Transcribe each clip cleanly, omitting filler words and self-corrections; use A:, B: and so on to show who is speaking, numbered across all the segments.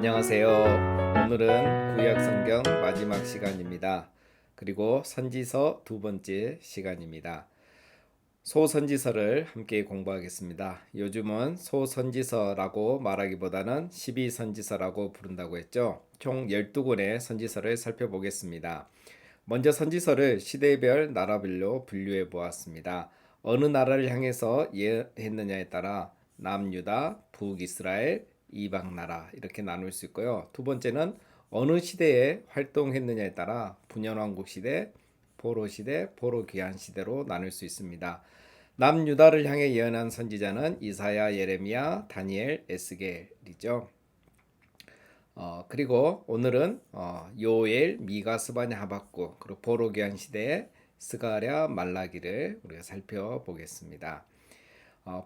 A: 안녕하세요. 오늘은 구약 성경 마지막 시간입니다. 그리고 선지서 두 번째 시간입니다. 소선지서를 함께 공부하겠습니다. 요즘은 소선지서라고 말하기보다는 12선지서라고 부른다고 했죠. 총 12권의 선지서를 살펴보겠습니다. 먼저 선지서를 시대별 나라별로 분류해 보았습니다. 어느 나라를 향해서 예언했느냐에 따라 남유다, 북이스라엘, 이방나라 이렇게 나눌 수 있고요. 두 번째는 어느 시대에 활동했느냐에 따라 분연왕국 시대, 포로 시대, 포로 귀환 시대로 나눌 수 있습니다. 남유다를 향해 예언한 선지자는 이사야, 예레미야, 다니엘, 에스겔이죠. 그리고 오늘은 요엘, 미가, 스바냐, 하박국 그리고 포로 귀환 시대의 스가랴, 말라기를 우리가 살펴보겠습니다.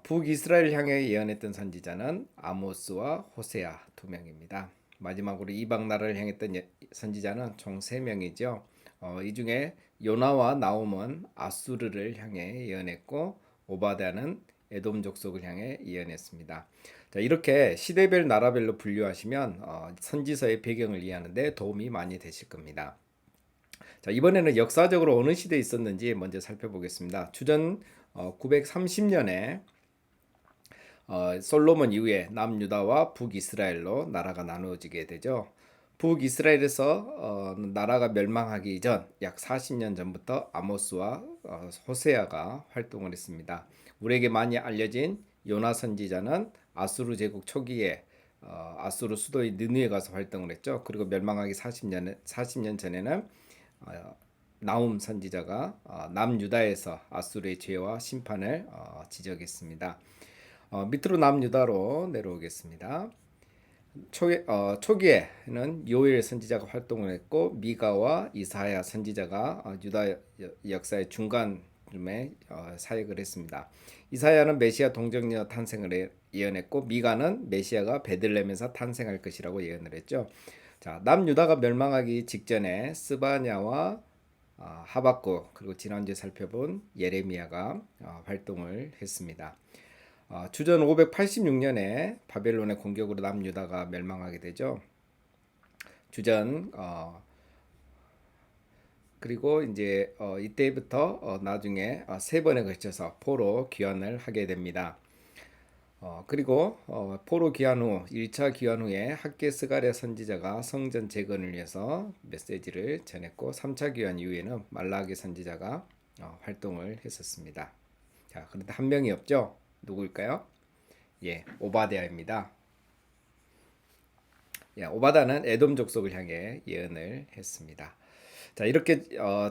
A: 북이스라엘 향해 예언했던 선지자는 아모스와 호세아 두 명입니다. 마지막으로 이방 나라를 향했던 선지자는 총 3명이죠. 이 중에 요나와 나홈은 아수르를 향해 예언했고 오바댜는 에돔 족속을 향해 예언했습니다. 자, 이렇게 시대별 나라별로 분류하시면 선지서의 배경을 이해하는 데 도움이 많이 되실 겁니다. 자, 이번에는 역사적으로 어느 시대에 있었는지 먼저 살펴보겠습니다. 주전 930년에 솔로몬 이후에 남유다와 북이스라엘로 나라가 나누어지게 되죠. 북이스라엘에서 나라가 멸망하기 전 약 40년 전부터 아모스와 호세아가 활동을 했습니다. 우리에게 많이 알려진 요나 선지자는 아수르 제국 초기에 아수르 수도인 느느에 가서 활동을 했죠. 그리고 멸망하기 40년 전에는 나훔 선지자가 남유다에서 아수르의 죄와 심판을 지적했습니다. 밑으로 남유다로 내려오겠습니다. 초기에는 요엘 선지자가 활동을 했고 미가와 이사야 선지자가 유다 역사의 중간쯤에 사역을 했습니다. 이사야는 메시아 동정녀 탄생을 예언했고 미가는 메시아가 베들레헴에서 탄생할 것이라고 예언을 했죠. 자, 남유다가 멸망하기 직전에 스바냐와 하박국 그리고 지난주에 살펴본 예레미야가 활동을 했습니다. 주전 586년에 바벨론의 공격으로 남유다가 멸망하게 되죠. 주전 그리고 이제 이때부터 나중에 세 번에 걸쳐서 포로 귀환을 하게 됩니다. 그리고 포로 귀환 후 1차 귀환 후에 학개 스가랴 선지자가 성전 재건을 위해서 메시지를 전했고 3차 귀환 이후에는 말라기 선지자가 활동을 했었습니다. 자, 그런데 한 명이 없죠. 누구일까요? 예, 오바댜입니다. 예, 오바댜는 에돔 족속을 향해 예언을 했습니다. 자, 이렇게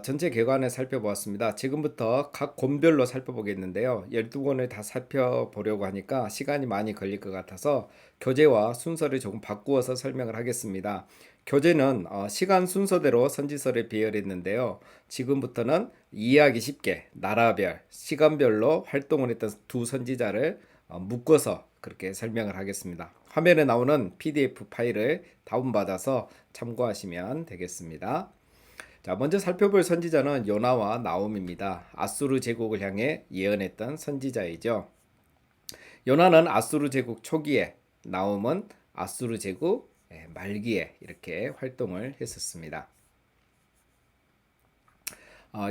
A: 전체 개관을 살펴보았습니다. 지금부터 각 권별로 살펴보겠는데요. 12권을 다 살펴보려고 하니까 시간이 많이 걸릴 것 같아서 교재와 순서를 조금 바꾸어서 설명을 하겠습니다. 교재는 시간 순서대로 선지서를 배열했는데요. 지금부터는 이해하기 쉽게 나라별, 시간별로 활동을 했던 두 선지자를 묶어서 그렇게 설명을 하겠습니다. 화면에 나오는 PDF 파일을 다운받아서 참고하시면 되겠습니다. 자, 먼저 살펴볼 선지자는 요나와 나홈입니다. 아수르 제국을 향해 예언했던 선지자이죠. 요나는 아수르 제국 초기에, 나홈은 아수르 제국 말기에 이렇게 활동을 했었습니다.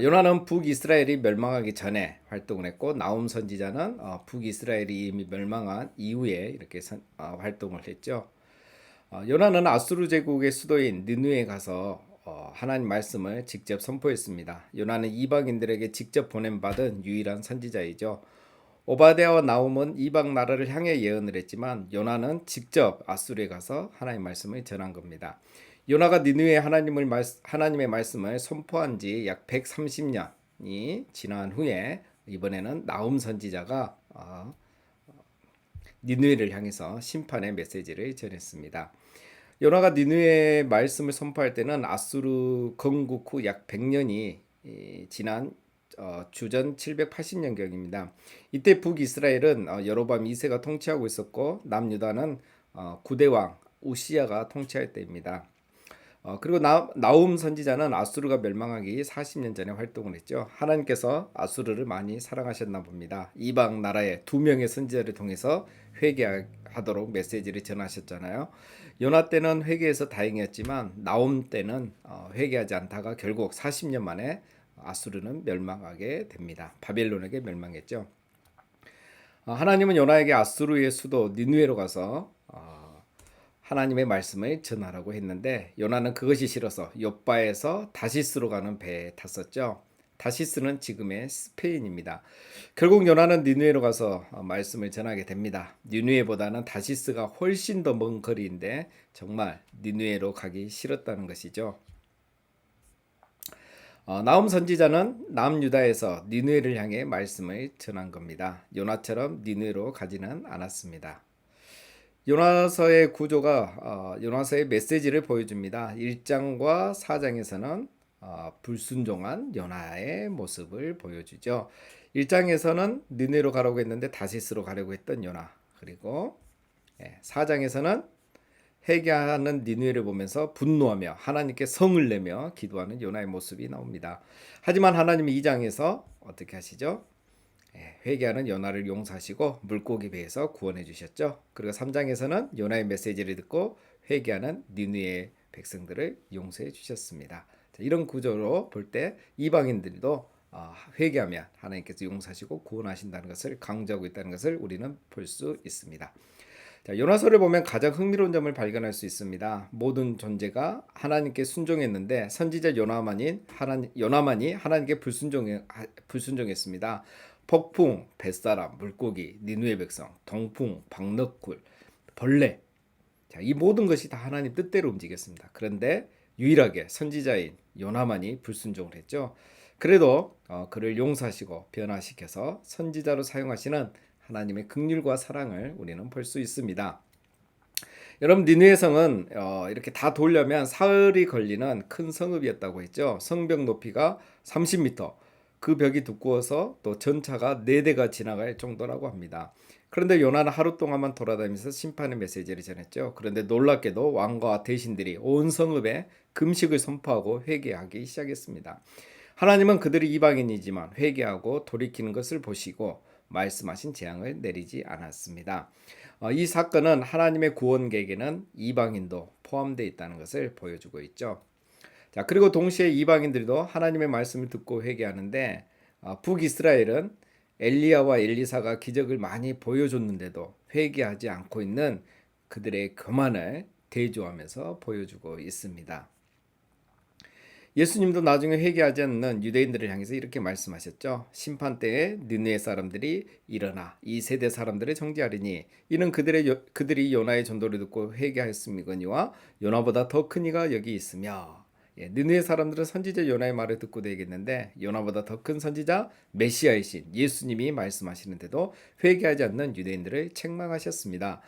A: 요나는 북이스라엘이 멸망하기 전에 활동을 했고 나홈 선지자는 북이스라엘이 이미 멸망한 이후에 이렇게 활동을 했죠. 요나는 아수르 제국의 수도인 느느에 가서 하나님 말씀을 직접 선포했습니다. 요나는 이방인들에게 직접 보냄받은 유일한 선지자이죠. 오바댜와 나홈은 이방 나라를 향해 예언을 했지만 요나는 직접 아수르에 가서 하나님 말씀을 전한 겁니다. 요나가 니느웨에 하나님의 말씀을 선포한 지 약 130년이 지난 후에 이번에는 나홈 선지자가 니느웨를 향해서 심판의 메시지를 전했습니다. 요나가 니느웨의 말씀을 선포할 때는 아수르 건국 후 약 100년이 지난 주전 780년경입니다. 이때 북이스라엘은 여로보암 2세가 통치하고 있었고 남유다는 9대 왕 우시야가 통치할 때입니다. 그리고 나홈 선지자는 아수르가 멸망하기 40년 전에 활동을 했죠. 하나님께서 아수르를 많이 사랑하셨나 봅니다. 이방 나라의 두 명의 선지자를 통해서 회개하게 회개하도록 메시지를 전하셨잖아요. 요나 때는 회개해서 다행이었지만 나홈 때는 회개하지 않다가 결국 40년 만에 아수르는 멸망하게 됩니다. 바벨론에게 멸망했죠. 하나님은 요나에게 아수르의 수도 니느웨로 가서 하나님의 말씀을 전하라고 했는데 요나는 그것이 싫어서 욥바에서 다시스로 가는 배에 탔었죠. 다시스는 지금의 스페인입니다. 결국 요나는 니느웨로 가서 말씀을 전하게 됩니다. 니느웨보다는 다시스가 훨씬 더 먼 거리인데 정말 니느웨로 가기 싫었다는 것이죠. 나홈 선지자는 남유다에서 니느웨를 향해 말씀을 전한 겁니다. 요나처럼 니느웨로 가지는 않았습니다. 요나서의 구조가 요나서의 메시지를 보여줍니다. 1장과 4장에서는 불순종한 요나의 모습을 보여주죠. 1장에서는 니느웨로 가라고 했는데 다시스로 가려고 했던 요나, 그리고 4장에서는 회개하는 니느웨를 보면서 분노하며 하나님께 성을 내며 기도하는 요나의 모습이 나옵니다. 하지만 하나님은 2장에서 어떻게 하시죠? 회개하는 요나를 용서하시고 물고기 배에서 구원해 주셨죠. 그리고 3장에서는 요나의 메시지를 듣고 회개하는 니느웨의 백성들을 용서해 주셨습니다. 자, 이런 구조로 볼 때 이방인들도 회개하면 하나님께서 용서하시고 구원하신다는 것을 강조하고 있다는 것을 우리는 볼 수 있습니다. 자, 요나서를 보면 가장 흥미로운 점을 발견할 수 있습니다. 모든 존재가 하나님께 순종했는데 선지자 요나만이 하나님께 불순종했습니다. 폭풍, 뱃사람, 물고기, 니느웨 백성, 동풍, 박너쿨, 벌레. 자, 이 모든 것이 다 하나님 뜻대로 움직였습니다. 그런데 유일하게 선지자인 요나만이 불순종을 했죠. 그래도 그를 용서하시고 변화시켜서 선지자로 사용하시는 하나님의 긍휼과 사랑을 우리는 볼 수 있습니다. 여러분, 니느웨 성은 이렇게 다 돌려면 사흘이 걸리는 큰 성읍이었다고 했죠. 성벽 높이가 30m, 그 벽이 두꺼워서 또 전차가 4대가 지나갈 정도라고 합니다. 그런데 요나는 하루 동안만 돌아다니면서 심판의 메시지를 전했죠. 그런데 놀랍게도 왕과 대신들이 온 성읍에 금식을 선포하고 회개하기 시작했습니다. 하나님은 그들이 이방인이지만 회개하고 돌이키는 것을 보시고 말씀하신 재앙을 내리지 않았습니다. 이 사건은 하나님의 구원 계획에는 이방인도 포함되어 있다는 것을 보여주고 있죠. 자, 그리고 동시에 이방인들도 하나님의 말씀을 듣고 회개하는데 북이스라엘은 엘리야와 엘리사가 기적을 많이 보여줬는데도 회개하지 않고 있는 그들의 교만을 대조하면서 보여주고 있습니다. 예수님도 나중에 회개하지 않는 유대인들을 향해서 이렇게 말씀하셨죠. 심판 때에 느느웨 사람들이 일어나 이 세대 사람들을 정죄하리니 이는 그들이 요나의 전도를 듣고 회개하였음이거니와 요나보다 더 큰 이가 여기 있으며. 느느웨 사람들은 선지자 요나의 말을 듣고 되겠는데 요나보다 더 큰 선지자 메시아이신 예수님이 말씀하시는데도 회개하지 않는 유대인들을 책망하셨습니다.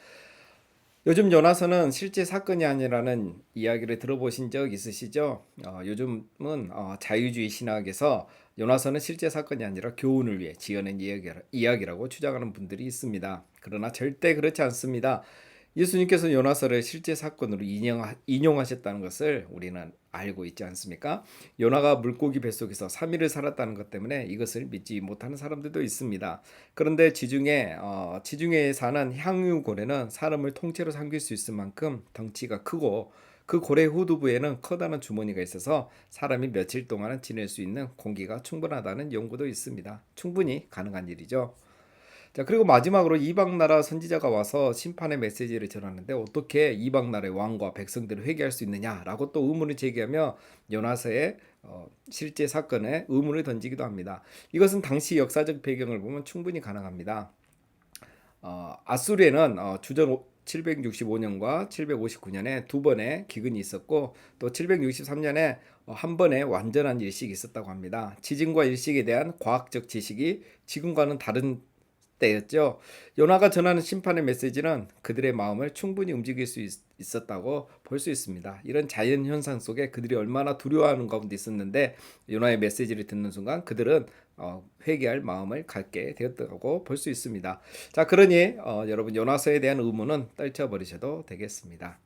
A: 요즘 요나서는 실제 사건이 아니라는 이야기를 들어보신 적 있으시죠? 요즘은 자유주의 신학에서 요나서는 실제 사건이 아니라 교훈을 위해 지어낸 이야기라고 주장하는 분들이 있습니다. 그러나 절대 그렇지 않습니다. 예수님께서 요나서를 실제 사건으로 인용하셨다는 것을 우리는 알고 있지 않습니까? 요나가 물고기 뱃속에서 3일을 살았다는 것 때문에 이것을 믿지 못하는 사람들도 있습니다. 그런데 지중해에 사는 향유고래는 사람을 통째로 삼킬 수 있을 만큼 덩치가 크고 그 고래 후두부에는 커다란 주머니가 있어서 사람이 며칠 동안은 지낼 수 있는 공기가 충분하다는 연구도 있습니다. 충분히 가능한 일이죠. 자, 그리고 마지막으로 이방 나라 선지자가 와서 심판의 메시지를 전하는데 어떻게 이방 나라의 왕과 백성들을 회개할 수 있느냐라고 또 의문을 제기하며 요나서의 실제 사건에 의문을 던지기도 합니다. 이것은 당시 역사적 배경을 보면 충분히 가능합니다. 아수르에는 주전 765년과 759년에 두 번의 기근이 있었고 또 763년에 한 번의 완전한 일식이 있었다고 합니다. 지진과 일식에 대한 과학적 지식이 지금과는 다른 때였죠. 요나가 전하는 심판의 메시지는 그들의 마음을 충분히 움직일 수 있었다고 볼 수 있습니다. 이런 자연 현상 속에 그들이 얼마나 두려워하는 가운데 있었는데 요나의 메시지를 듣는 순간 그들은 회개할 마음을 갖게 되었다고 볼 수 있습니다. 자, 그러니 여러분 요나서에 대한 의문은 떨쳐버리셔도 되겠습니다.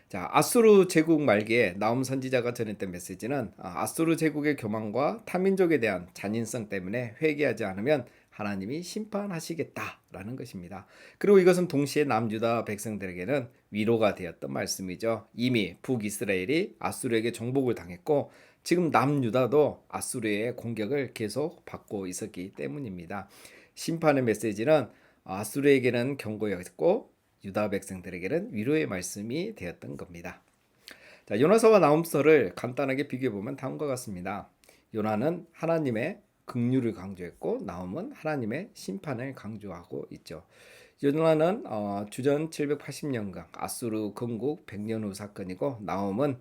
A: 자, 아수르 제국 말기에 나홈 선지자가 전했던 메시지는 아수르 제국의 교만과 타민족에 대한 잔인성 때문에 회개하지 않으면 하나님이 심판하시겠다라는 것입니다. 그리고 이것은 동시에 남유다 백성들에게는 위로가 되었던 말씀이죠. 이미 북이스라엘이 아수르에게 정복을 당했고 지금 남유다도 아수르의 공격을 계속 받고 있었기 때문입니다. 심판의 메시지는 아수르에게는 경고였고 유다 백성들에게는 위로의 말씀이 되었던 겁니다. 자, 요나서와 나훔서를 간단하게 비교해 보면 다음과 같습니다. 요나는 하나님의 긍휼을 강조했고 나훔은 하나님의 심판을 강조하고 있죠. 요나는 주전 780년경 아수르 건국 100년 후 사건이고 나훔은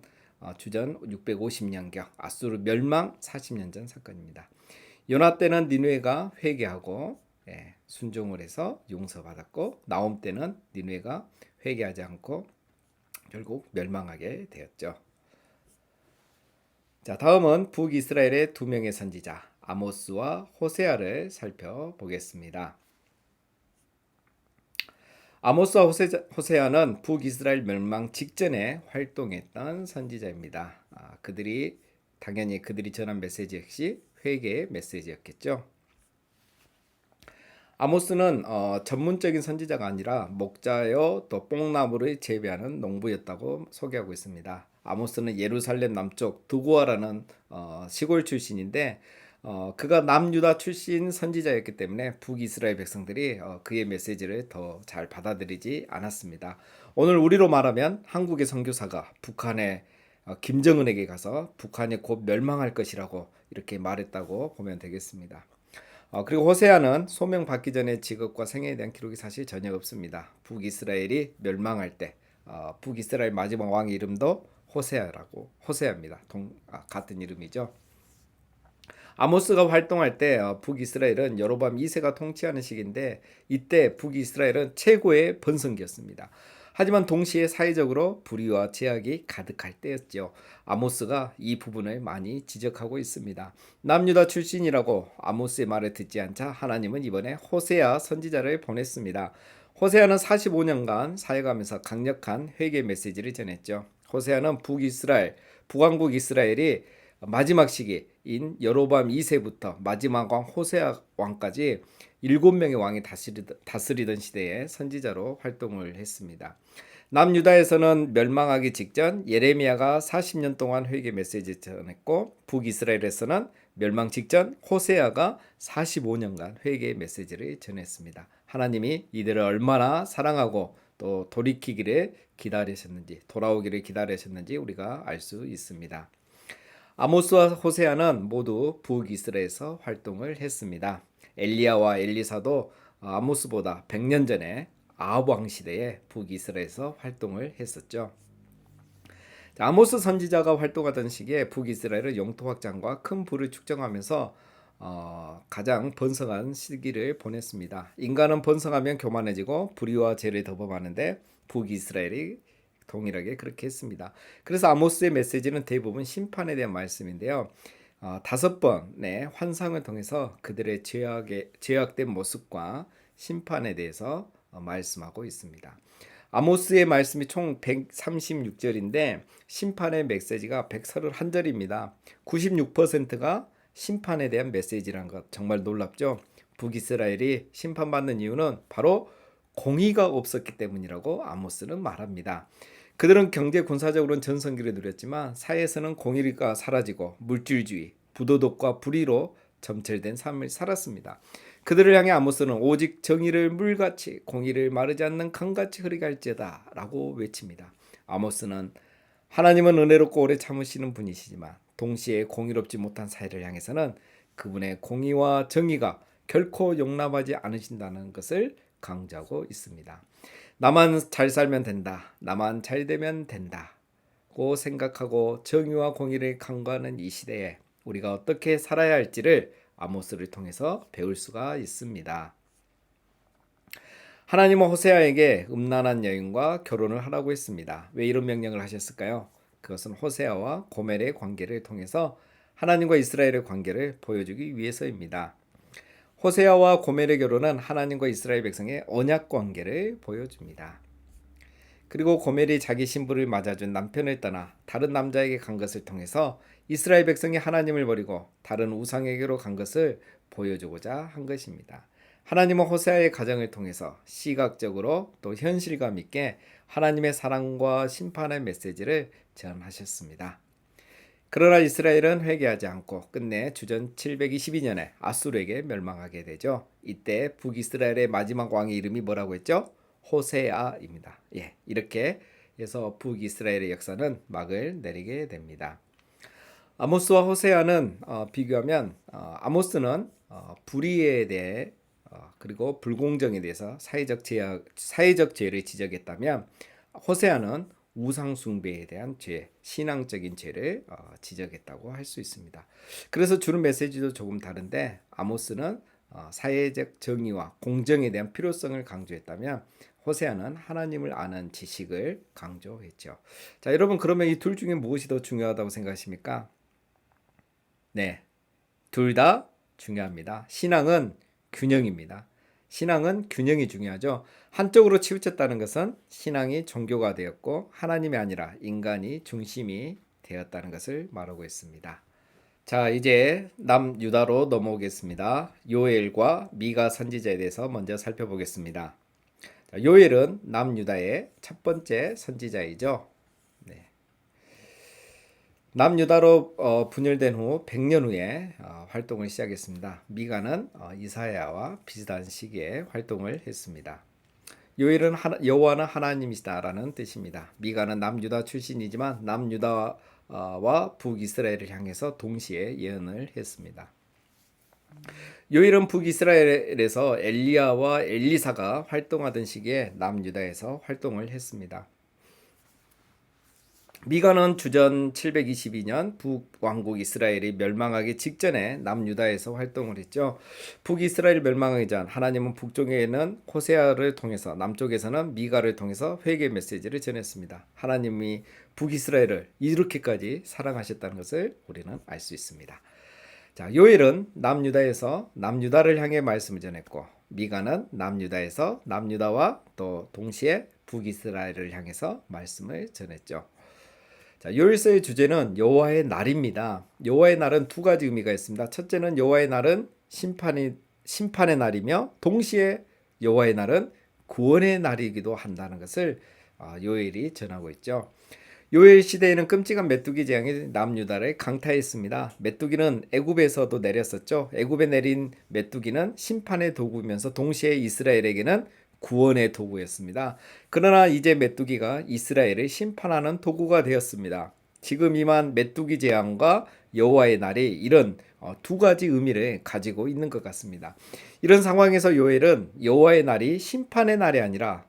A: 주전 650년경 아수르 멸망 40년 전 사건입니다. 요나 때는 니느웨가 회개하고 순종을 해서 용서받았고 나훔 때는 니느웨가 회개하지 않고 결국 멸망하게 되었죠. 자, 다음은 북이스라엘의 두 명의 선지자 아모스와 호세아를 살펴보겠습니다. 아모스와 호세아는 북이스라엘 멸망 직전에 활동했던 선지자입니다. 당연히 그들이 전한 메시지 역시 회개의 메시지였겠죠. 아모스는 전문적인 선지자가 아니라 목자여 또 뽕나무를 재배하는 농부였다고 소개하고 있습니다. 아모스는 예루살렘 남쪽 두고아라는 시골 출신인데 그가 남유다 출신 선지자였기 때문에 북이스라엘 백성들이 그의 메시지를 더 잘 받아들이지 않았습니다. 오늘 우리로 말하면 한국의 선교사가 북한의 김정은에게 가서 북한이 곧 멸망할 것이라고 이렇게 말했다고 보면 되겠습니다. 그리고 호세아는 소명 받기 전에 직업과 생애에 대한 기록이 사실 전혀 없습니다. 북이스라엘이 멸망할 때 북이스라엘 마지막 왕의 이름도 호세아입니다. 같은 이름이죠. 아모스가 활동할 때 북이스라엘은 여로보암 2세가 통치하는 시기인데 이때 북이스라엘은 최고의 번성기였습니다. 하지만 동시에 사회적으로 불의와 제약이 가득할 때였죠. 아모스가 이 부분을 많이 지적하고 있습니다. 남유다 출신이라고 아모스의 말을 듣지 않자 하나님은 이번에 호세아 선지자를 보냈습니다. 호세아는 45년간 사역하면서 강력한 회개 메시지를 전했죠. 호세아는 북왕국 이스라엘이 마지막 시기인 여로보암 2세부터 마지막 왕 호세아 왕까지 7명의 왕이 다스리던 시대에 선지자로 활동을 했습니다. 남유다에서는 멸망하기 직전 예레미야가 40년 동안 회개 메시지를 전했고 북이스라엘에서는 멸망 직전 호세아가 45년간 회개 메시지를 전했습니다. 하나님이 이들을 얼마나 사랑하고 또 돌아오기를 기다리셨는지 우리가 알 수 있습니다. 아모스와 호세아는 모두 북이스라엘에서 활동을 했습니다. 엘리야와 엘리사도 아모스보다 100년 전에 아합 왕 시대에 북이스라엘에서 활동을 했었죠. 아모스 선지자가 활동하던 시기에 북이스라엘은 영토 확장과 큰 부를 축적하면서 가장 번성한 시기를 보냈습니다. 인간은 번성하면 교만해지고 불의와 죄를 더 범하는데 북이스라엘이 동일하게 그렇게 했습니다. 그래서 아모스의 메시지는 대부분 심판에 대한 말씀인데요. 5번의 환상을 통해서 그들의 죄악된 모습과 심판에 대해서 말씀하고 있습니다. 아모스의 말씀이 총 136절인데 심판의 메시지가 131절입니다. 96%가 심판에 대한 메시지라는 것 정말 놀랍죠. 북이스라엘이 심판받는 이유는 바로 공의가 없었기 때문이라고 아모스는 말합니다. 그들은 경제 군사적으로는 전성기를 누렸지만 사회에서는 공의가 사라지고 물질주의, 부도덕과 불의로 점철된 삶을 살았습니다. 그들을 향해 아모스는 오직 정의를 물같이 공의를 마르지 않는 강같이 흐르게 할지어다 라고 외칩니다. 아모스는 하나님은 은혜롭고 오래 참으시는 분이시지만 동시에 공의롭지 못한 사회를 향해서는 그분의 공의와 정의가 결코 용납하지 않으신다는 것을 강조하고 있습니다. 나만 잘 살면 된다. 나만 잘 되면 된다고 생각하고 정의와 공의를 강구하는 이 시대에 우리가 어떻게 살아야 할지를 아모스를 통해서 배울 수가 있습니다. 하나님은 호세아에게 음란한 여인과 결혼을 하라고 했습니다. 왜 이런 명령을 하셨을까요? 그것은 호세아와 고멜의 관계를 통해서 하나님과 이스라엘의 관계를 보여주기 위해서입니다. 호세아와 고멜의 결혼은 하나님과 이스라엘 백성의 언약 관계를 보여줍니다. 그리고 고멜이 자기 신부를 맞아준 남편을 떠나 다른 남자에게 간 것을 통해서 이스라엘 백성이 하나님을 버리고 다른 우상에게로 간 것을 보여주고자 한 것입니다. 하나님은 호세아의 가정을 통해서 시각적으로 또 현실감 있게 하나님의 사랑과 심판의 메시지를 전하셨습니다. 그러나 이스라엘은 회개하지 않고 끝내 주전 722년에 아수르에게 멸망하게 되죠. 이때 북이스라엘의 마지막 왕의 이름이 뭐라고 했죠? 호세아입니다. 이렇게 해서 북이스라엘의 역사는 막을 내리게 됩니다. 아모스와 호세아는 비교하면 아모스는 불의에 대해 그리고 불공정에 대해서 사회적 죄를 지적했다면 호세아는 우상 숭배에 대한 죄, 신앙적인 죄를 지적했다고 할 수 있습니다. 그래서 주는 메시지도 조금 다른데 아모스는 사회적 정의와 공정에 대한 필요성을 강조했다면 호세아는 하나님을 아는 지식을 강조했죠. 자, 여러분 그러면 이 둘 중에 무엇이 더 중요하다고 생각하십니까? 네, 둘 다 중요합니다. 신앙은 균형입니다. 신앙은 균형이 중요하죠. 한쪽으로 치우쳤다는 것은 신앙이 종교가 되었고 하나님이 아니라 인간이 중심이 되었다는 것을 말하고 있습니다. 자, 이제 남유다로 넘어오겠습니다. 요엘과 미가 선지자에 대해서 먼저 살펴보겠습니다. 자, 요엘은 남유다의 첫 번째 선지자이죠. 네. 남유다로 분열된 후 100년 후에 활동을 시작했습니다. 미가는 이사야와 비슷한 시기에 활동을 했습니다. 요엘은 여호와는 하나님이시다라는 뜻입니다. 미가는 남유다 출신이지만 남유다와 북이스라엘을 향해서 동시에 예언을 했습니다. 요엘은 북이스라엘에서 엘리야와 엘리사가 활동하던 시기에 남유다에서 활동을 했습니다. 미가는 주전 722년 북왕국 이스라엘이 멸망하기 직전에 남유다에서 활동을 했죠. 북이스라엘이 멸망하기 전 하나님은 북쪽에는 호세아를 통해서 남쪽에서는 미가를 통해서 회개 메시지를 전했습니다. 하나님이 북이스라엘을 이렇게까지 사랑하셨다는 것을 우리는 알 수 있습니다. 자, 요엘은 남유다에서 남유다를 향해 말씀을 전했고 미가는 남유다에서 남유다와 또 동시에 북이스라엘을 향해서 말씀을 전했죠. 자, 요일서의 주제는 여호와의 날입니다. 여호와의 날은 두 가지 의미가 있습니다. 첫째는 여호와의 날은 심판의 날이며 동시에 여호와의 날은 구원의 날이기도 한다는 것을 요엘이 전하고 있죠. 요엘 시대에는 끔찍한 메뚜기 재앙이 남유다를 강타했습니다. 메뚜기는 애굽에서도 내렸었죠. 애굽에 내린 메뚜기는 심판의 도구면서 동시에 이스라엘에게는 구원의 도구였습니다. 그러나 이제 메뚜기가 이스라엘을 심판하는 도구가 되었습니다. 지금 임한 메뚜기 재앙과 여호와의 날이 이런 두 가지 의미를 가지고 있는 것 같습니다. 이런 상황에서 요엘은 여호와의 날이 심판의 날이 아니라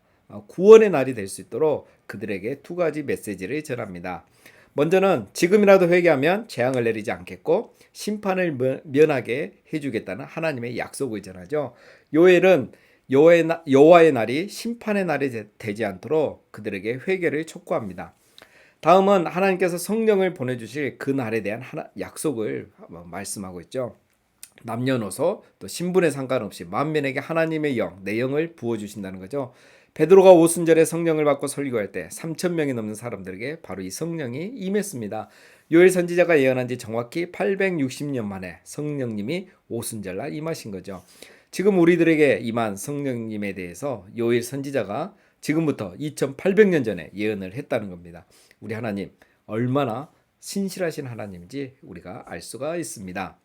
A: 구원의 날이 될 수 있도록 그들에게 두 가지 메시지를 전합니다. 먼저는 지금이라도 회개하면 재앙을 내리지 않겠고 심판을 면하게 해주겠다는 하나님의 약속을 전하죠. 요엘은 여호와의 날이 심판의 날이 되지 않도록 그들에게 회개를 촉구합니다. 다음은 하나님께서 성령을 보내주실 그 날에 대한 약속을 말씀하고 있죠. 남녀노소 또 신분에 상관없이 만민에게 하나님의 영, 내 영을 부어주신다는 거죠. 베드로가 오순절에 성령을 받고 설교할 때 3,000명이 넘는 사람들에게 바로 이 성령이 임했습니다. 요엘 선지자가 예언한 지 정확히 860년 만에 성령님이 오순절날 임하신 거죠. 지금 우리들에게 임한 성령님에 대해서 요엘 선지자가 지금부터 2800년 전에 예언을 했다는 겁니다. 우리 하나님 얼마나 신실하신 하나님인지 우리가 알 수가 있습니다.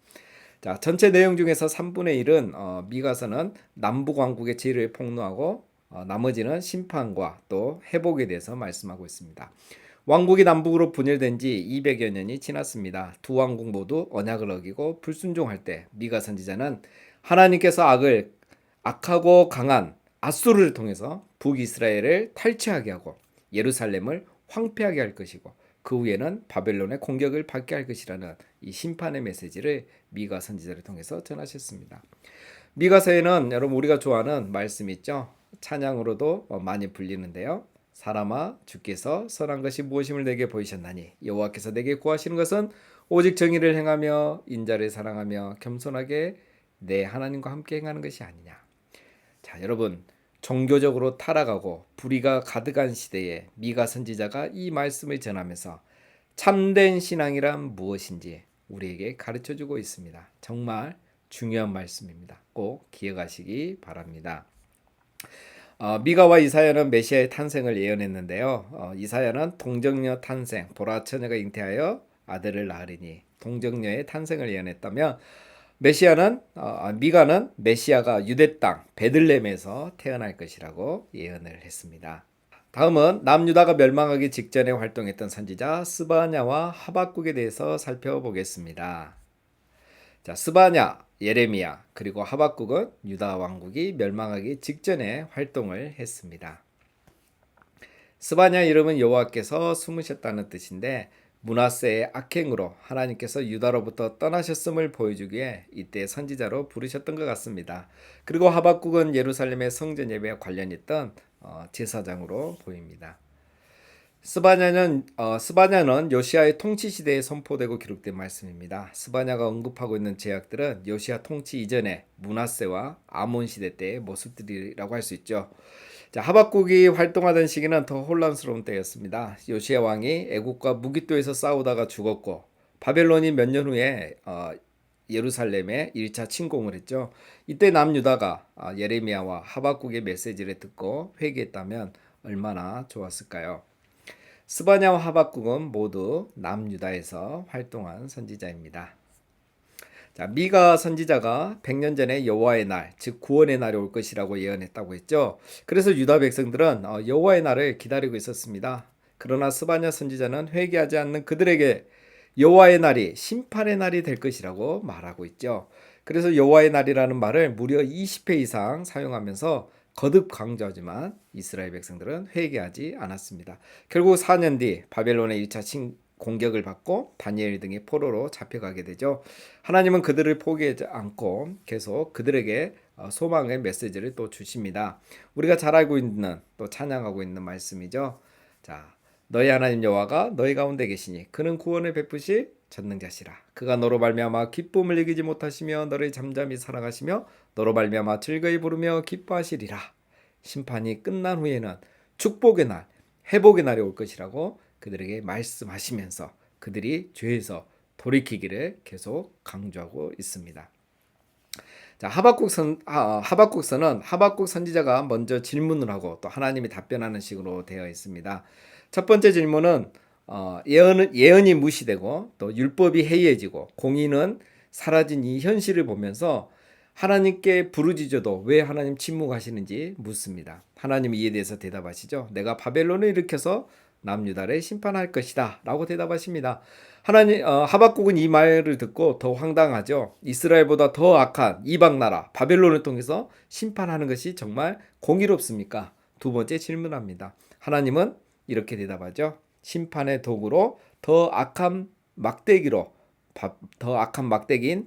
A: 자, 전체 내용 중에서 3분의 1은 미가서는 남북왕국의 죄를 폭로하고 나머지는 심판과 또 회복에 대해서 말씀하고 있습니다. 왕국이 남북으로 분열된 지 200여 년이 지났습니다. 두 왕국 모두 언약을 어기고 불순종할 때 미가 선지자는 하나님께서 악하고 강한 아수르를 통해서 북이스라엘을 탈취하게 하고 예루살렘을 황폐하게 할 것이고 그 후에는 바벨론의 공격을 받게 할 것이라는 이 심판의 메시지를 미가 선지자를 통해서 전하셨습니다. 미가서에는 여러분 우리가 좋아하는 말씀이 있죠. 찬양으로도 많이 불리는데요. 사람아 주께서 선한 것이 무엇임을 내게 보이셨나니 여호와께서 내게 구하시는 것은 오직 정의를 행하며 인자를 사랑하며 겸손하게 내 하나님과 함께 행하는 것이 아니냐. 자, 여러분 종교적으로 타락하고 불의가 가득한 시대에 미가 선지자가 이 말씀을 전하면서 참된 신앙이란 무엇인지 우리에게 가르쳐주고 있습니다. 정말 중요한 말씀입니다. 꼭 기억하시기 바랍니다. 미가와 이사야는 메시아의 탄생을 예언했는데요. 이사야는 동정녀 탄생, 보라 처녀가 잉태하여 아들을 낳으리니 동정녀의 탄생을 예언했다면 미가는 메시아가 유대 땅 베들레헴에서 태어날 것이라고 예언을 했습니다. 다음은 남유다가 멸망하기 직전에 활동했던 선지자 스바냐와 하박국에 대해서 살펴보겠습니다. 자, 스바냐, 예레미야, 그리고 하박국은 유다 왕국이 멸망하기 직전에 활동을 했습니다. 스바냐 이름은 여호와께서 숨으셨다는 뜻인데 므낫세의 악행으로 하나님께서 유다로부터 떠나셨음을 보여주기에 이때 선지자로 부르셨던 것 같습니다. 그리고 하박국은 예루살렘의 성전 예배와 관련있던 제사장으로 보입니다. 스바냐는 요시아의 통치 시대에 선포되고 기록된 말씀입니다. 스바냐가 언급하고 있는 제약들은 요시아 통치 이전의 므낫세와 아몬 시대 때의 모습들이라고 할 수 있죠. 자, 하박국이 활동하던 시기는 더 혼란스러운 때였습니다. 요시아 왕이 애국과 무기토에서 싸우다가 죽었고 바벨론이 몇 년 후에 예루살렘에 1차 침공을 했죠. 이때 남유다가 예레미야와 하박국의 메시지를 듣고 회개했다면 얼마나 좋았을까요? 스바냐와 하박국은 모두 남유다에서 활동한 선지자입니다. 자, 미가 선지자가 100년 전에 여호와의 날, 즉 구원의 날이 올 것이라고 예언했다고 했죠. 그래서 유다 백성들은 여호와의 날을 기다리고 있었습니다. 그러나 스바냐 선지자는 회개하지 않는 그들에게 여호와의 날이 심판의 날이 될 것이라고 말하고 있죠. 그래서 여호와의 날이라는 말을 무려 20회 이상 사용하면서 거듭 강조하지만 이스라엘 백성들은 회개하지 않았습니다. 결국 4년 뒤 바벨론의 1차 공격을 받고 다니엘 등의 포로로 잡혀가게 되죠. 하나님은 그들을 포기하지 않고 계속 그들에게 소망의 메시지를 또 주십니다. 우리가 잘 알고 있는 또 찬양하고 있는 말씀이죠. 자, 너희 하나님 여호와가 너희 가운데 계시니 그는 구원을 베푸실 전능자시라. 그가 너로 말미암아 기쁨을 이기지 못하시며 너를 잠잠히 사랑하시며 너로 말미암아 즐거이 부르며 기뻐하시리라. 심판이 끝난 후에는 축복의 날, 회복의 날이 올 것이라고 그들에게 말씀하시면서 그들이 죄에서 돌이키기를 계속 강조하고 있습니다. 자, 하박국서는 하박국 선지자가 먼저 질문을 하고 또 하나님이 답변하는 식으로 되어 있습니다. 첫 번째 질문은 예언이 무시되고 또 율법이 해이해지고 공의는 사라진 이 현실을 보면서 하나님께 부르짖어도 왜 하나님 침묵하시는지 묻습니다. 하나님이 이에 대해서 대답하시죠. 내가 바벨론을 일으켜서 남유다를 심판할 것이다 라고 대답하십니다. 하박국은 이 말을 듣고 더 황당하죠. 이스라엘보다 더 악한 이방 나라 바벨론을 통해서 심판하는 것이 정말 공의롭습니까? 두 번째 질문합니다. 하나님은 이렇게 대답하죠. 심판의 도구로 더 악한 막대기인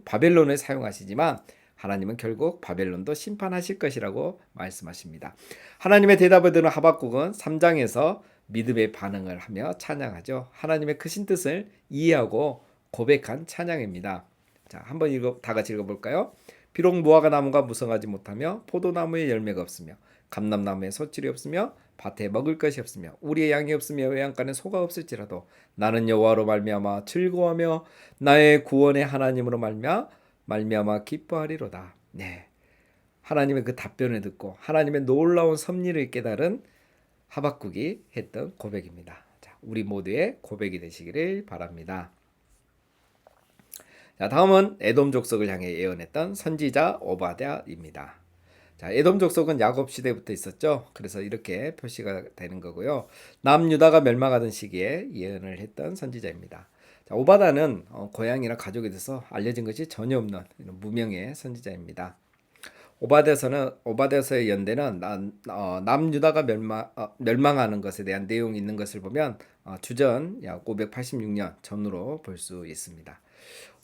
A: 바벨론을 사용하시지만 하나님은 결국 바벨론도 심판하실 것이라고 말씀하십니다. 하나님의 대답을 들은 하박국은 3장에서 믿음의 반응을 하며 찬양하죠. 하나님의 크신 뜻을 이해하고 고백한 찬양입니다. 자, 한번 다 같이 읽어볼까요? 비록 무화과 나무가 무성하지 못하며 포도나무에 열매가 없으며 감람나무에 소출이 없으며 밭에 먹을 것이 없으며 우리의 양이 없으며 외양간에 소가 없을지라도 나는 여호와로 말미암아 즐거워하며 나의 구원의 하나님으로 말미암아 기뻐하리로다. 네, 하나님의 그 답변을 듣고 하나님의 놀라운 섭리를 깨달은 하박국이 했던 고백입니다. 자, 우리 모두의 고백이 되시기를 바랍니다. 자, 다음은 에돔 족속을 향해 예언했던 선지자 오바댜입니다. 자, 에돔 족속은 야곱 시대부터 있었죠. 그래서 이렇게 표시가 되는 거고요. 남유다가 멸망하던 시기에 예언을 했던 선지자입니다. 자, 오바댜는 고향이나 가족에 대해서 알려진 것이 전혀 없는 무명의 선지자입니다. 오바댜서의 연대는 남유다가 멸망하는 것에 대한 내용이 있는 것을 보면 주전 약 586년 전으로 볼 수 있습니다.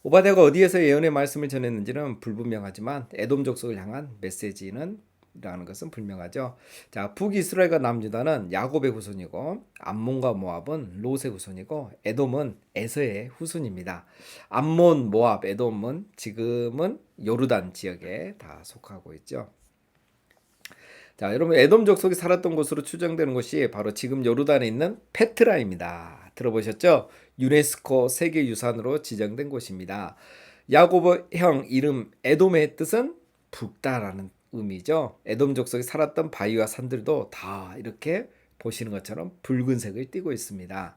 A: 오바댜가 어디에서 예언의 말씀을 전했는지는 불분명하지만 에돔 족속을 향한 메시지는 라는 것은 분명하죠. 자, 북이스라엘과 남유다는 야곱의 후손이고 암몬과 모압은 롯의 후손이고 에돔은 에서의 후손입니다. 암몬, 모압, 에돔은 지금은 요르단 지역에 다 속하고 있죠. 자, 여러분 에돔 족속이 살았던 곳으로 추정되는 곳이 바로 지금 요르단에 있는 페트라입니다. 들어보셨죠? 유네스코 세계유산으로 지정된 곳입니다. 야곱 형 이름 에돔의 뜻은 붉다라는 의미죠. 에돔 족속이 살았던 바위와 산들도 다 이렇게 보시는 것처럼 붉은색을 띠고 있습니다.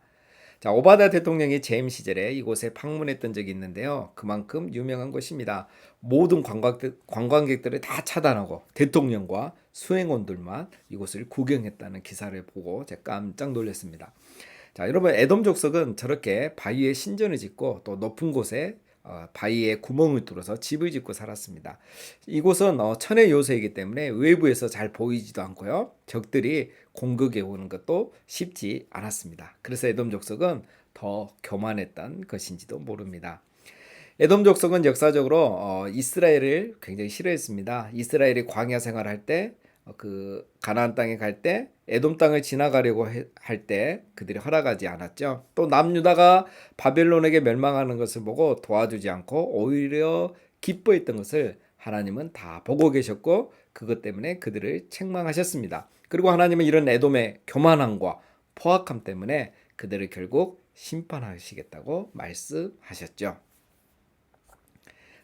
A: 자, 오바다 대통령이 재임 시절에 이곳에 방문했던 적이 있는데요. 그만큼 유명한 곳입니다. 모든 관광객들을 다 차단하고 대통령과 수행원들만 이곳을 구경했다는 기사를 보고 제가 깜짝 놀랐습니다. 자, 여러분 에돔 족속은 저렇게 바위에 신전을 짓고 또 높은 곳에 바위에 구멍을 뚫어서 집을 짓고 살았습니다. 이곳은 천의 요새이기 때문에 외부에서 잘 보이지도 않고요. 적들이 공격해 오는 것도 쉽지 않았습니다. 그래서 에돔 족속은 더 교만했던 것인지도 모릅니다. 에돔 족속은 역사적으로 이스라엘을 굉장히 싫어했습니다. 이스라엘이 광야 생활할 때 그 가나안 땅에 갈 때 에돔 땅을 지나가려고 할 때 그들이 허락하지 않았죠. 또 남유다가 바벨론에게 멸망하는 것을 보고 도와주지 않고 오히려 기뻐했던 것을 하나님은 다 보고 계셨고 그것 때문에 그들을 책망하셨습니다. 그리고 하나님은 이런 에돔의 교만함과 포악함 때문에 그들을 결국 심판하시겠다고 말씀하셨죠.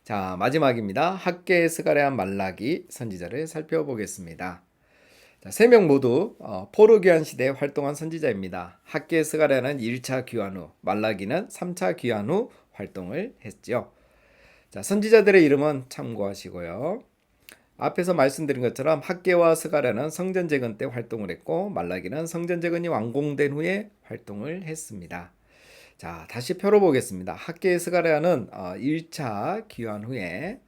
A: 자, 마지막입니다. 학계 스가랴 말라기 선지자를 살펴보겠습니다. 자, 3명 모두 포로귀환 시대에 활동한 선지자입니다. 학계 스가랴는 1차 귀환 후, 말라기는 3차 귀환 후 활동을 했죠. 자, 선지자들의 이름은 참고하시고요. 앞에서 말씀드린 것처럼 학계와 스가랴는 성전 재건 때 활동을 했고 말라기는 성전 재건이 완공된 후에 활동을 했습니다. 자, 다시 펴보겠습니다. 학계 스가랴는 1차 귀환 후에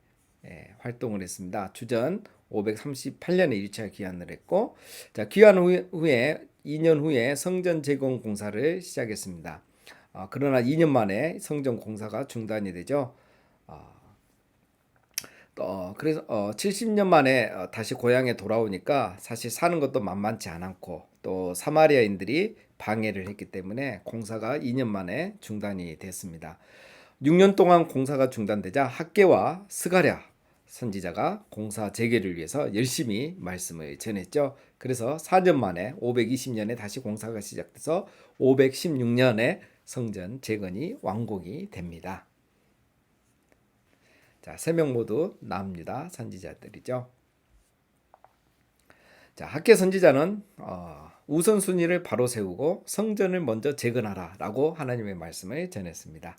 A: 활동을 했습니다. 주전 538년에 1차 귀환을 했고, 자, 귀환 후에 2년 후에 성전 재건 공사를 시작했습니다. 그러나 2년 만에 성전 공사가 중단이 되죠. 그래서 70년 만에 다시 고향에 돌아오니까 사실 사는 것도 만만치 않았고 또 사마리아인들이 방해를 했기 때문에 공사가 2년 만에 중단이 됐습니다. 6년 동안 공사가 중단되자 학계와 스가랴 선지자가 공사 재개를 위해서 열심히 말씀을 전했죠. 그래서 4년 만에 520년에 다시 공사가 시작돼서 516년에 성전 재건이 완공이 됩니다. 자, 3명 모두 남유다 선지자들이죠. 자, 학계 선지자는 우선순위를 바로 세우고 성전을 먼저 재건하라 라고 하나님의 말씀을 전했습니다.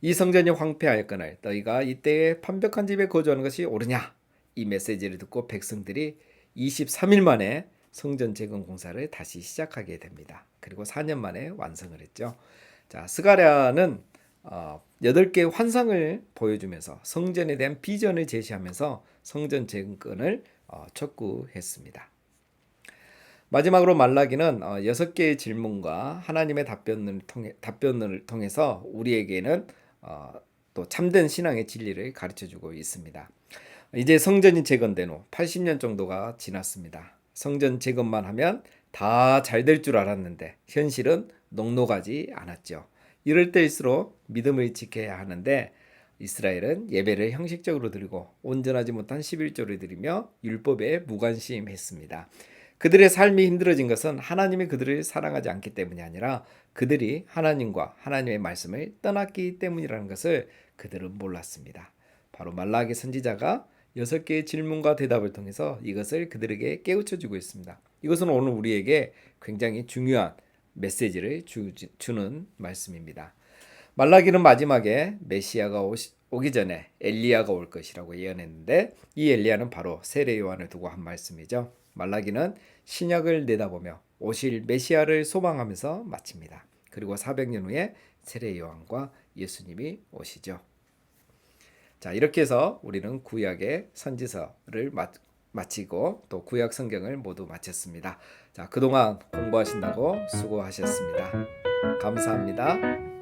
A: 이 성전이 황폐하였거늘 너희가 이때에 판벽한 집에 거주하는 것이 옳으냐? 이 메시지를 듣고 백성들이 23일 만에 성전 재건 공사를 다시 시작하게 됩니다. 그리고 4년 만에 완성을 했죠. 자, 스가랴는 8개의 환상을 보여주면서 성전에 대한 비전을 제시하면서 성전 재건을 촉구했습니다. 마지막으로 말라기는 6개의 질문과 하나님의 답변을 통해서 우리에게는 또 참된 신앙의 진리를 가르쳐주고 있습니다. 이제 성전이 재건된 후 80년 정도가 지났습니다. 성전 재건만 하면 다 잘 될 줄 알았는데 현실은 녹록하지 않았죠. 이럴 때일수록 믿음을 지켜야 하는데 이스라엘은 예배를 형식적으로 드리고 온전하지 못한 11조를 드리며 율법에 무관심했습니다. 그들의 삶이 힘들어진 것은 하나님이 그들을 사랑하지 않기 때문이 아니라 그들이 하나님과 하나님의 말씀을 떠났기 때문이라는 것을 그들은 몰랐습니다. 바로 말라기 선지자가 6개의 질문과 대답을 통해서 이것을 그들에게 깨우쳐주고 있습니다. 이것은 오늘 우리에게 굉장히 중요한 메시지를 주는 말씀입니다. 말라기는 마지막에 메시아가 오기 전에 엘리야가 올 것이라고 예언했는데 이 엘리야는 바로 세례 요한을 두고 한 말씀이죠. 말라기는 신약을 내다보며 오실 메시아를 소망하면서 마칩니다. 그리고 400년 후에 세례 요한과 예수님이 오시죠. 자, 이렇게 해서 우리는 구약의 선지서를 마치고 또 구약 성경을 모두 마쳤습니다. 자, 그동안 공부하신다고 수고하셨습니다. 감사합니다.